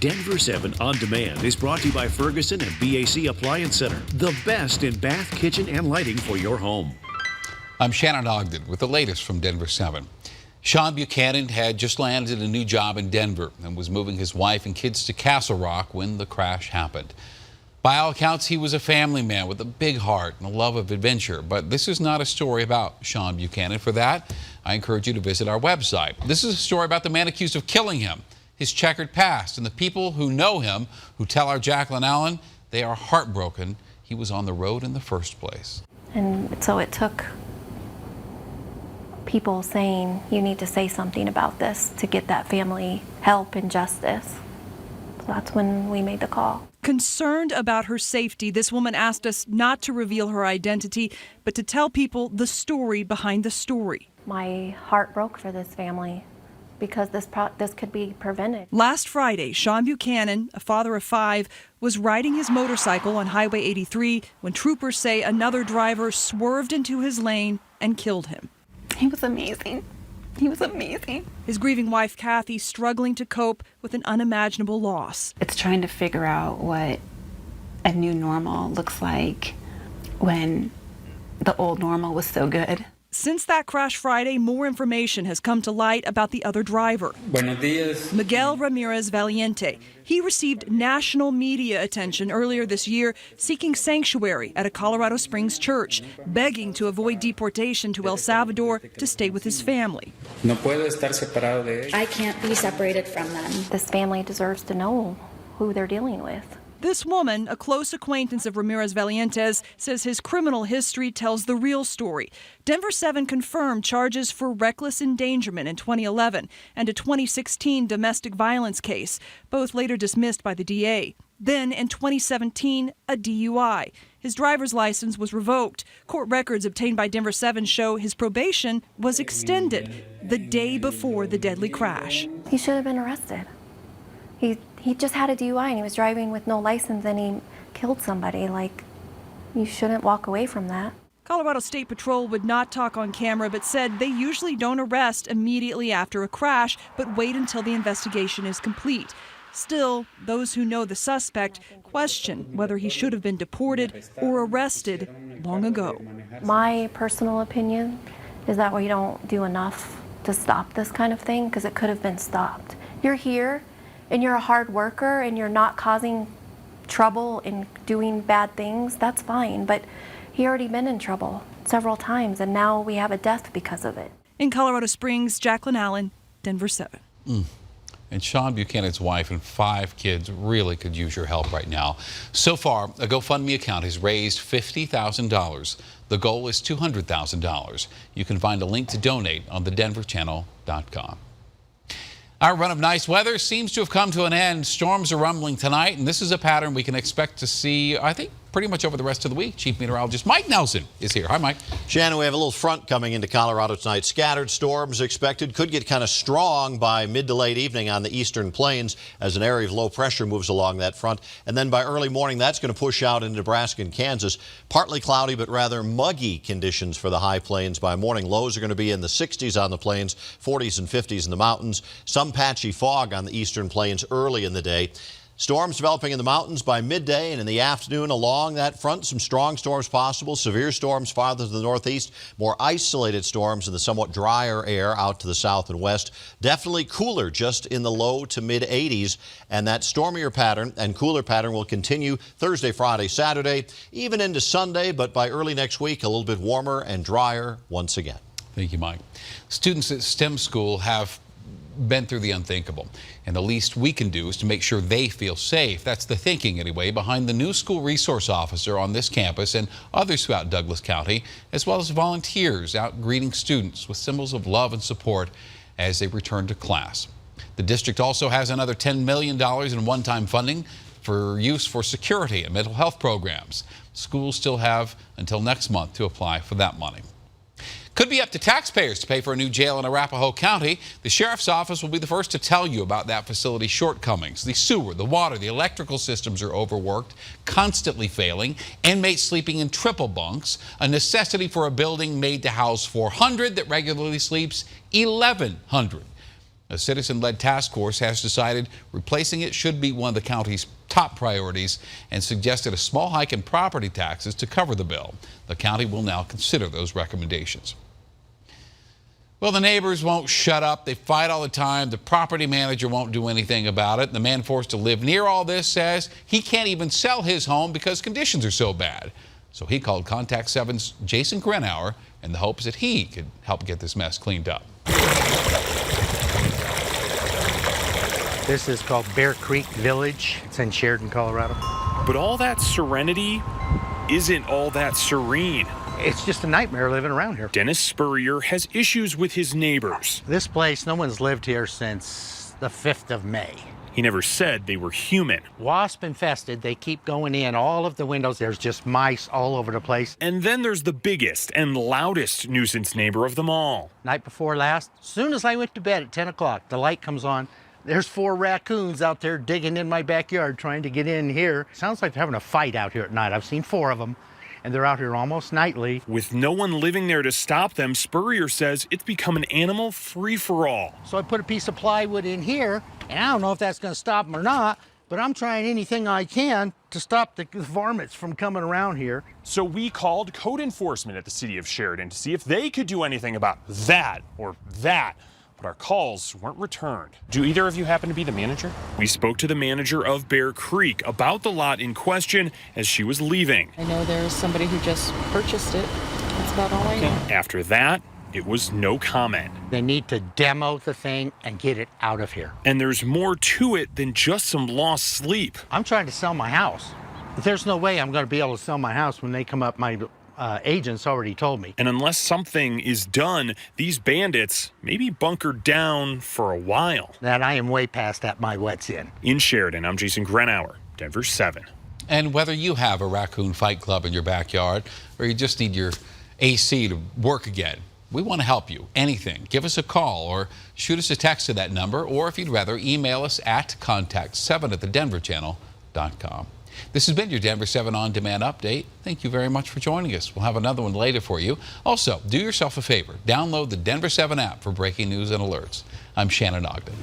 Denver 7 On Demand is brought to you by Ferguson and BAC Appliance Center, the best in bath, kitchen, and lighting for your home. I'm Shannon Ogden with the latest from Denver 7. Sean Buchanan had just landed a new job in Denver and was moving his wife and kids to Castle Rock when the crash happened. By all accounts, he was a family man with a big heart and a love of adventure. But this is not a story about Sean Buchanan. For that, I encourage you to visit our website. This is a story about the man accused of killing him, his checkered past, and the people who know him who tell our Jacqueline Allen they are heartbroken he was on the road in the first place. And so it took people saying, you need to say something about this to get that family help and justice. So that's when we made the call. Concerned about her safety, this woman asked us not to reveal her identity, but to tell people the story behind the story. My heart broke for this family because this could be prevented. Last Friday, Sean Buchanan, a father of 5, was riding his motorcycle on Highway 83 when troopers say another driver swerved into his lane and killed him. He was amazing. He was amazing. His grieving wife, Kathy, struggling to cope with an unimaginable loss. It's trying to figure out what a new normal looks like when the old normal was so good. Since that crash Friday, more information has come to light about the other driver, Buenos días. Miguel Ramirez Valiente. He received national media attention earlier this year, seeking sanctuary at a Colorado Springs church, begging to avoid deportation to El Salvador to stay with his family. No puedo estar separado de ellos. I can't be separated from them. This family deserves to know who they're dealing with. This woman, a close acquaintance of Ramirez Valiente's, says his criminal history tells the real story. Denver 7 confirmed charges for reckless endangerment in 2011 and a 2016 domestic violence case, both later dismissed by the DA. Then, in 2017, a DUI. His driver's license was revoked. Court records obtained by Denver 7 show his probation was extended the day before the deadly crash. He should have been arrested. He just had a DUI and he was driving with no license and he killed somebody. Like, you shouldn't walk away from that. Colorado State Patrol would not talk on camera, but said they usually don't arrest immediately after a crash, but wait until the investigation is complete. Still, those who know the suspect question whether he should have been deported or arrested long ago. My personal opinion is that we don't do enough to stop this kind of thing because it could have been stopped. You're here and you're a hard worker and you're not causing trouble and doing bad things, that's fine. But he already been in trouble several times and now we have a death because of it. In Colorado Springs, Jacqueline Allen, Denver 7. And Sean Buchanan's wife and 5 kids really could use your help right now. So far, a GoFundMe account has raised $50,000. The goal is $200,000. You can find a link to donate on thedenverchannel.com. Our run of nice weather seems to have come to an end. Storms are rumbling tonight, and this is a pattern we can expect to see, I think, pretty much over the rest of the week. Chief Meteorologist Mike Nelson is here. Hi, Mike. Shannon, we have a little front coming into Colorado tonight. Scattered storms expected. Could get kind of strong by mid to late evening on the eastern plains as an area of low pressure moves along that front. And then by early morning, that's going to push out into Nebraska and Kansas. Partly cloudy, but rather muggy conditions for the high plains. By morning, lows are going to be in the 60s on the plains, 40s and 50s in the mountains. Some patchy fog on the eastern plains early in the day. Storms developing in the mountains by midday and in the afternoon along that front. Some strong storms possible, severe storms farther to the northeast, more isolated storms in the somewhat drier air out to the south and west. Definitely cooler, just in the low to mid 80s. And that stormier pattern and cooler pattern will continue Thursday, Friday, Saturday, even into Sunday. But by early next week, a little bit warmer and drier once again. Thank you, Mike. Students at STEM school have been through the unthinkable, and the least we can do is to make sure they feel safe. That's the thinking, anyway, behind the new school resource officer on this campus and others throughout Douglas County, as well as volunteers out greeting students with symbols of love and support as they return to class. The district also has another $10 million in one-time funding for use for security and mental health programs. Schools still have until next month to apply for that money. Could be up to taxpayers to pay for a new jail in Arapahoe County. The sheriff's office will be the first to tell you about that facility's shortcomings. The sewer, the water, the electrical systems are overworked, constantly failing, inmates sleeping in triple bunks, a necessity for a building made to house 400 that regularly sleeps 1,100. A citizen-led task force has decided replacing it should be one of the county's top priorities and suggested a small hike in property taxes to cover the bill. The county will now consider those recommendations. Well, the neighbors won't shut up. They fight all the time. The property manager won't do anything about it. The man forced to live near all this says he can't even sell his home because conditions are so bad. So he called Contact 7's Jason Grenauer in the hopes that he could help get this mess cleaned up. This is called Bear Creek Village. It's in Sheridan, Colorado. But all that serenity isn't all that serene. It's just a nightmare living around here. Dennis Spurrier has issues with his neighbors. This place, no one's lived here since the 5th of May. He never said they were human. Wasp infested, they keep going in all of the windows. There's just mice all over the place. And then there's the biggest and loudest nuisance neighbor of them all. Night before last, as soon as I went to bed at 10 o'clock, the light comes on. There's 4 raccoons out there digging in my backyard trying to get in here. Sounds like they're having a fight out here at night. I've seen 4 of them, and they're out here almost nightly. With no one living there to stop them, Spurrier says it's become an animal free-for-all. So I put a piece of plywood in here, and I don't know if that's going to stop them or not, but I'm trying anything I can to stop the varmints from coming around here. So we called code enforcement at the city of Sheridan to see if they could do anything about that or that. But our calls weren't returned. Do either of you happen to be the manager? We spoke to the manager of Bear Creek about the lot in question as she was leaving. I know there's somebody who just purchased it. That's about all I know. After that, it was no comment. They need to demo the thing and get it out of here. And there's more to it than just some lost sleep. I'm trying to sell my house. There's no way I'm going to be able to sell my house when they come up. My agents already told me. And unless something is done, these bandits may be bunkered down for a while. That I am way past at my wet's end. In Sheridan, I'm Jason Grenauer, Denver 7. And whether you have a raccoon fight club in your backyard or you just need your AC to work again, we want to help you. Anything. Give us a call or shoot us a text to that number, or if you'd rather, email us at contact7@thedenverchannel.com. This has been your Denver 7 On Demand Update. Thank you very much for joining us. We'll have another one later for you. Also, do yourself a favor. Download the Denver 7 app for breaking news and alerts. I'm Shannon Ogden.